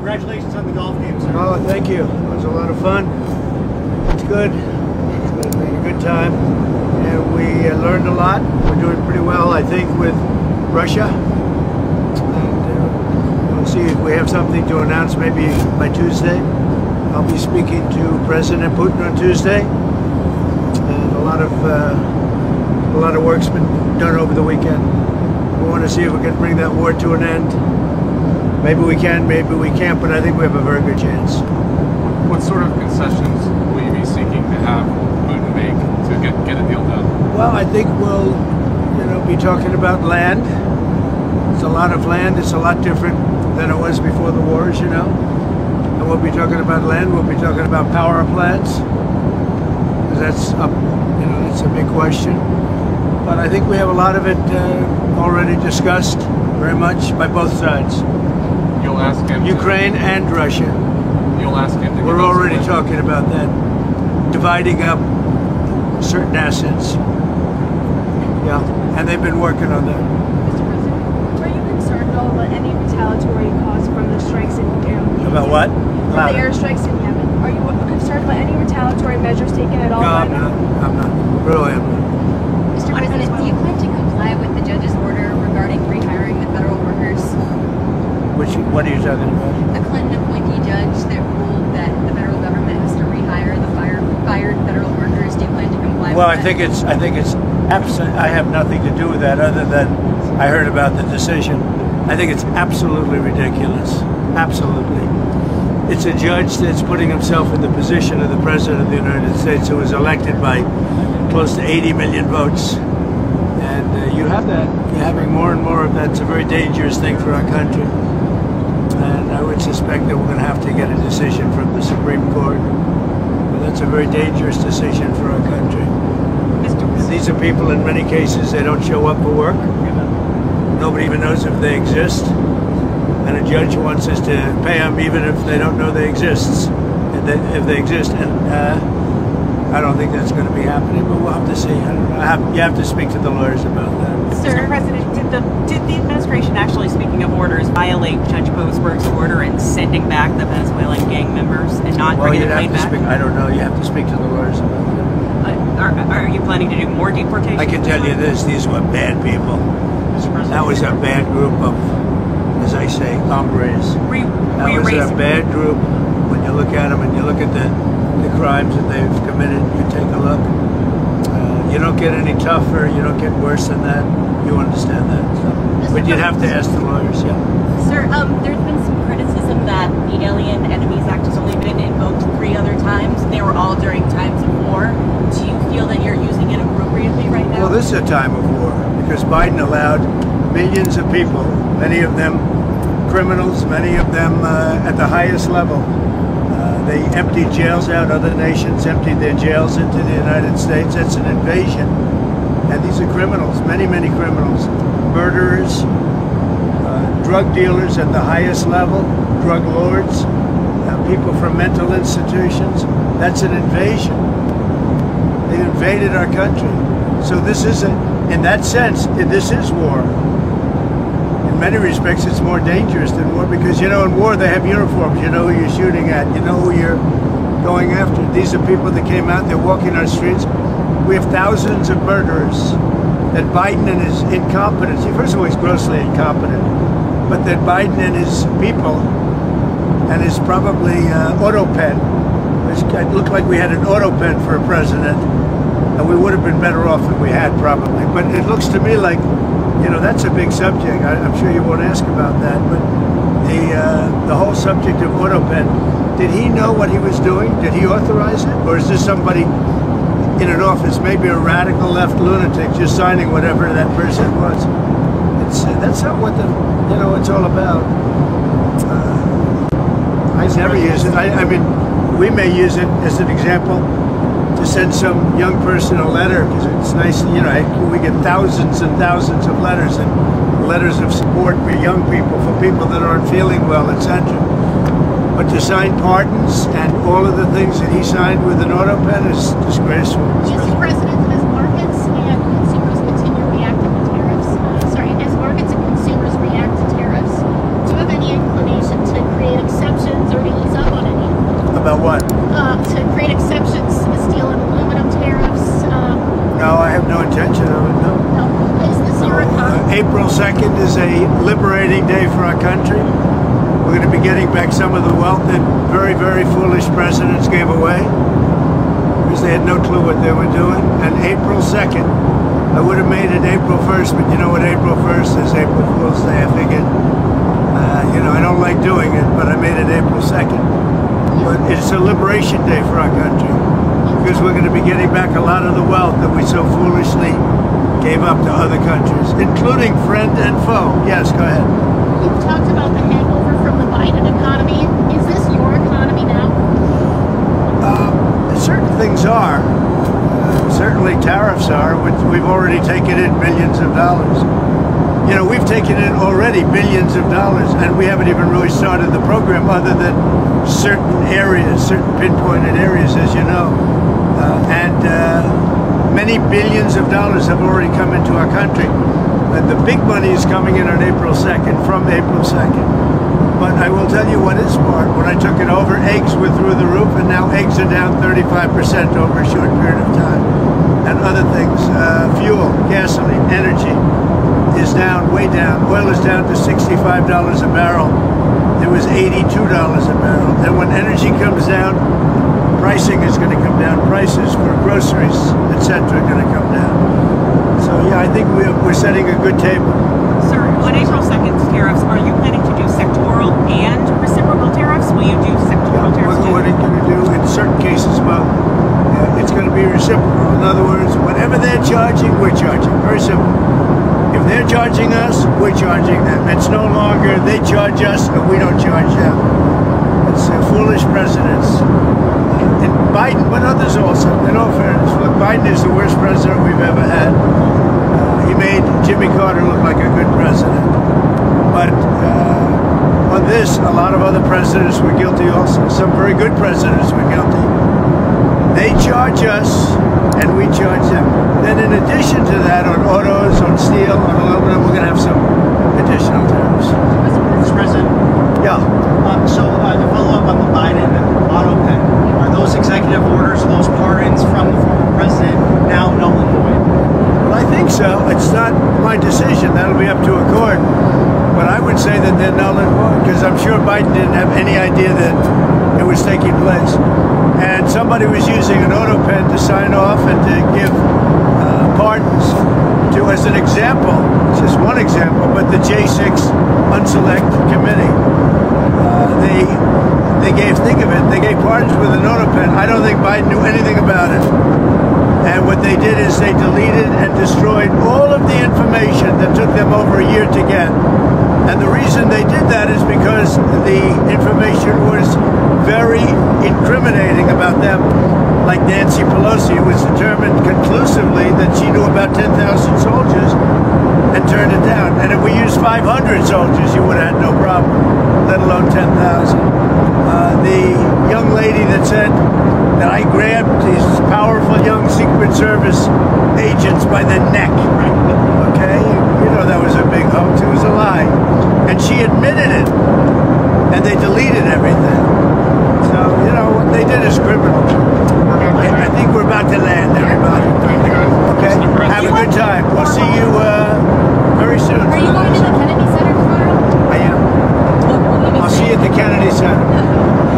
Congratulations on the golf game, sir. Oh, thank you. It was a lot of fun. It's good. It's been a good time. And we learned a lot. We're doing pretty well, I think, with Russia. And we'll see if we have something to announce maybe by Tuesday. I'll be speaking to President Putin on Tuesday. And a lot of work's been done over the weekend. We want to see if we can bring that war to an end. Maybe we can, maybe we can't, but I think we have a very good chance. What sort of concessions will you be seeking to have Putin make to get a deal done? Well, I think we'll, be talking about land. It's a lot of land. It's a lot different than it was before the wars, And we'll be talking about land. We'll be talking about power plants. Because that's up, that's a big question. But I think we have a lot of it already discussed very much by both sides. You'll ask him. Ukraine and Russia. You'll ask him. We're already talking about that, dividing up certain assets. Yeah, and they've been working on that. Mr. President, are you concerned at all about any retaliatory cause from the strikes in Yemen? About what? From the airstrikes in Yemen. Are you concerned about any retaliatory measures taken at all? No, I'm not. Really, I'm not. Mr. President, do you plan to comply with the judge's order regarding rehiring the federal workers? What are you talking about? The Clinton appointee judge that ruled that the federal government has to rehire the fired federal workers. Do you plan to comply Well, with that? I think it's absolutely. I have nothing to do with that other than I heard about the decision. I think it's absolutely ridiculous. Absolutely. It's a judge that's putting himself in the position of the President of the United States, who was elected by close to 80 million votes. And you have that. You're having more and more of that. It's a very dangerous thing for our country. And I would suspect that we're going to have to get a decision from the Supreme Court. But that's a very dangerous decision for our country. And these are people, in many cases, they don't show up for work. Nobody even knows if they exist. And a judge wants us to pay them even if they don't know they exist. If they exist. And I don't think that's going to be happening, but we'll have to see. I don't know. You have to speak to the lawyers about that. Mr. President, did the administration actually, speaking of orders, violate Judge Boasberg's order in sending back the Venezuelan gang members and not bringing the plane back? I don't know. You have to speak to the lawyers about that. Are you planning to do more deportations? I can tell you this: these were bad people. That was a bad group of, as I say, hombres. That was a bad group. When you look at them and you look at the crimes that they've committed, you take a look. You don't get any tougher, you don't get worse than that. You understand that. So. But you'd have to ask the lawyers, yeah. Sir, there's been some criticism that the Alien Enemies Act has only been invoked 3 other times. They were all during times of war. Do you feel that you're using it appropriately right now? Well, this is a time of war because Biden allowed millions of people, many of them criminals, many of them at the highest level. They emptied jails out. Other nations emptied their jails into the United States. That's an invasion. And these are criminals, many, many criminals. Murderers, drug dealers at the highest level, drug lords, people from mental institutions. That's an invasion. They invaded our country. So this isn't, in that sense, this is war. In many respects, it's more dangerous than war because, in war they have uniforms. You know who you're shooting at. You know who you're going after. These are people that came out. They're walking our streets. We have thousands of murderers that Biden and his incompetency, first of all, he's grossly incompetent, but that Biden and his people and his probably auto pen, it looked like we had an auto pen for a president, and we would have been better off if we had probably. But it looks to me like, that's a big subject. I'm sure you won't ask about that, but the whole subject of auto pen, did he know what he was doing? Did he authorize it? Or is this somebody in an office, maybe a radical left lunatic, just signing whatever that person wants? That's not what it's all about. I never use it. I mean, we may use it as an example to send some young person a letter because it's nice, we get thousands and thousands of letters and letters of support for young people, for people that aren't feeling well, etc. But to sign pardons and all of the things that he signed with an auto pen is disgraceful. Mr. President, as markets and consumers continue reacting to tariffs, as markets and consumers react to tariffs, do you have any inclination to create exceptions April 2nd is a liberating day for our country. We're going to be getting back some of the wealth that very, very foolish presidents gave away because they had no clue what they were doing. And April 2nd, I would have made it April 1st, but you know what April 1st is? April Fool's Day. I figured, I don't like doing it, but I made it April 2nd. But it's a liberation day for our country because we're going to be getting back a lot of the wealth that we so foolishly gave up to other countries, including friend and foe. Yes, go ahead. You've talked about the hangover from the Biden economy. Is this your economy now? Certain things are. Certainly tariffs are, which we've already taken in billions of dollars. You know, we've taken in already billions of dollars, and we haven't even really started the program other than certain areas, certain pinpointed areas, as you know. Many billions of dollars have already come into our country. The big money is coming in on April 2nd, from April 2nd. But I will tell you what is smart. When I took it over, eggs were through the roof, and now eggs are down 35% over a short period of time. And other things, fuel, gasoline, energy is down, way down. Oil is down to $65 a barrel. It was $82 a barrel. And when energy comes down, pricing is going to come down. Prices for groceries, etc., are going to come down. So yeah, I think we're setting a good table. Sir, on April 2nd tariffs, are you planning to do sectoral and reciprocal tariffs? Will you do sectoral tariffs? What are going to do in certain cases? Well, it's going to be reciprocal. In other words, whatever they're charging, we're charging. Very simple. If they're charging us, we're charging them. It's no longer they charge us and we don't charge them. It's foolish presidents. And Biden, but others also, in all fairness. Look, Biden is the worst president we've ever had. He made Jimmy Carter look like a good president. But on this, a lot of other presidents were guilty also. Some very good presidents were guilty. They charge us and we charge them. Then in addition to that, on autos, on steel, on aluminum, we're going to have some additional tariffs. Mr. President? Yeah. To follow up on the Biden auto pen, are those executive orders, those pardons from the former president now null and void? Well, I think so. It's not my decision. That'll be up to a court. But I would say that they're null and void because I'm sure Biden didn't have any idea that it was taking place. And somebody was using an auto pen to sign off and to give pardons to, as an example, just one example, but the J6 Unselect Committee. They gave, think of it, they gave pardons with an auto pen. I don't think Biden knew anything about it. And what they did is they deleted and destroyed all of the information that took them over a year to get. And the reason they did that is because the information was very incriminating about them. Like Nancy Pelosi, it was determined conclusively that she knew about 10,000 soldiers and turned it down. And if we used 500 soldiers, you would have had no problem, let alone 10,000. The young lady that said that I grabbed these powerful young Secret Service agents by the neck, okay? You know that was a big hoax. It was a lie. And she admitted it. And they deleted everything. So, you know, what they did is criminal. I think we're about to land, everybody. Okay? Have a good time. We'll see you very soon. Are you going to the Kennedy Center tomorrow? I am. I'll see you at the Kennedy Center.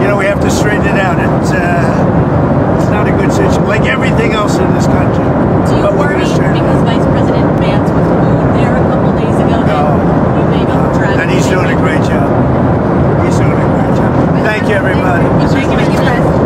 You know, we have to straighten it out. It's not a good situation, like everything else in this country. Do you worry because Vice President Vance was moved there a couple days ago? No. You may be And he's doing a great job. He's doing a great job. Thank you, everybody. Thank you.